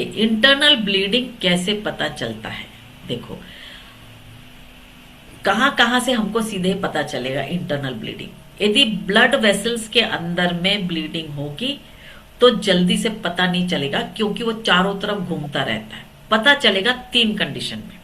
Internal bleeding कैसे पता चलता है? देखो, कहां कहां से हमको सीधे पता चलेगा इंटरनल ब्लीडिंग। यदि ब्लड वेसल्स के अंदर में ब्लीडिंग होगी तो जल्दी से पता नहीं चलेगा, क्योंकि वो चारों तरफ घूमता रहता है। पता चलेगा तीन कंडीशन में,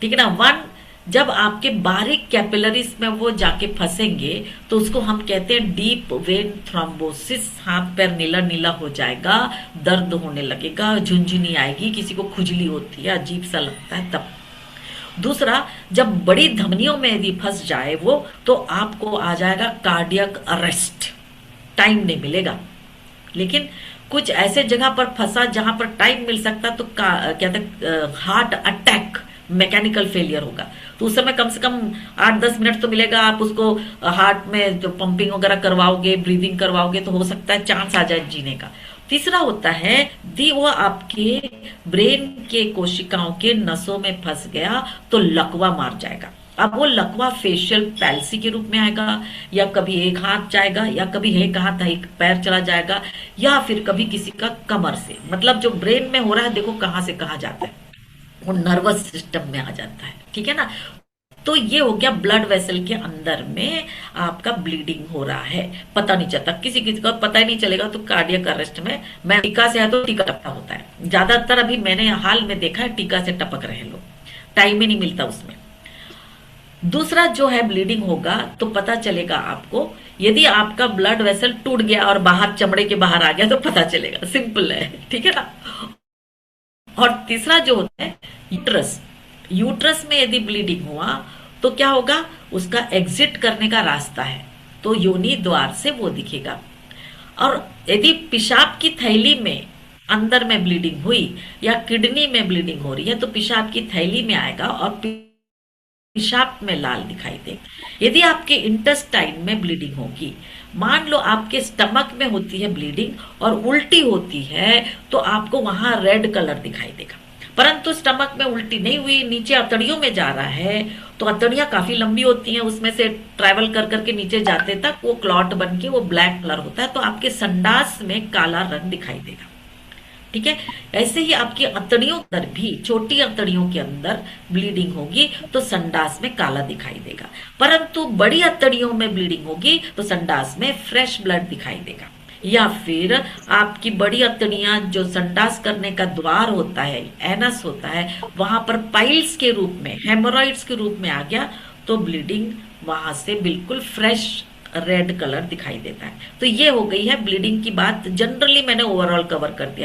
ठीक है ना। वन, जब आपके बारीक कैपिलरीज में वो जाके फंसेंगे तो उसको हम कहते हैं डीप वेन थ्रोम्बोसिस। हाथ पैर नीला नीला हो जाएगा, दर्द होने लगेगा, झुंझुनी आएगी, किसी को खुजली होती है, अजीब सा लगता है तब। दूसरा, जब बड़ी धमनियों में यदि फंस जाए वो, तो आपको आ जाएगा कार्डियक अरेस्ट, टाइम नहीं मिलेगा। लेकिन कुछ ऐसे जगह पर फंसा जहां पर टाइम मिल सकता, तो कहते हार्ट अटैक, मैकेनिकल फेलियर होगा। तो उस समय कम से कम 8-10 मिनट तो मिलेगा। आप उसको हार्ट में जो पंपिंग वगैरह करवाओगे, ब्रीदिंग करवाओगे, तो हो सकता है चांस आ जाए जीने का। तीसरा होता है दी वो आपके ब्रेन के कोशिकाओं के नसों में फंस गया तो लकवा मार जाएगा। अब वो लकवा फेशियल पैल्सी के रूप में आएगा, या कभी एक हाथ जाएगा, या कभी एक हाथ एक पैर चला जाएगा, या फिर कभी किसी का कमर से। मतलब जो ब्रेन में हो रहा है, देखो कहां से कहां जाता है, वो नर्वस सिस्टम में आ जाता है, ठीक है ना। तो ये हो गया ब्लड वेसल के अंदर में आपका ब्लीडिंग हो रहा है, पता नहीं चलता। किसी किसी को पता ही नहीं चलेगा तो कार्डियक अरेस्ट में, मैं टीका से है तो टीका टपका होता है ज्यादातर। अभी मैंने हाल में देखा है टीका से टपक रहे लोग, टाइम ही नहीं मिलता उसमें। दूसरा जो है ब्लीडिंग होगा तो पता चलेगा आपको, यदि आपका ब्लड वेसल टूट गया और बाहर चमड़े के बाहर आ गया तो पता चलेगा, सिंपल है, ठीक है ना। और तीसरा जो होता है यूट्रस, यूट्रस में यदि ब्लीडिंग हुआ तो क्या होगा, उसका एग्जिट करने का रास्ता है, तो योनि द्वार से वो दिखेगा। और यदि पेशाब की थैली में अंदर में ब्लीडिंग हुई या किडनी में ब्लीडिंग हो रही है तो पेशाब की थैली में आएगा और पेशाब में लाल दिखाई दे। यदि आपके इंटेस्टाइन में ब्लीडिंग होगी, मान लो आपके स्टमक में होती है ब्लीडिंग और उल्टी होती है, तो आपको वहां रेड कलर दिखाई देगा। परंतु स्टमक में उल्टी नहीं हुई, नीचे अतड़ियों में जा रहा है, तो अतड़ियां काफी लंबी होती हैं, उसमें से ट्रेवल कर करके नीचे जाते तक वो क्लॉट बन के वो ब्लैक कलर होता है, तो आपके संडास में काला रंग दिखाई देगा, ठीक है। ऐसे ही आपकी अतड़ियों अंदर भी, छोटी अतड़ियों के अंदर ब्लीडिंग होगी तो संडास में काला दिखाई देगा। परंतु बड़ी अतड़ियों में ब्लीडिंग होगी तो संडास में फ्रेश ब्लड दिखाई देगा। या फिर आपकी बड़ी अतड़ियां, जो संडास करने का द्वार होता है, एनस होता है, वहां पर पाइल्स के रूप में, हेमोरॉइड्स के रूप में आ गया तो ब्लीडिंग वहां से बिल्कुल फ्रेश रेड कलर दिखाई देता है। तो ये हो गई है ब्लीडिंग की बात। जनरली मैंने ओवरऑल कवर कर दिया।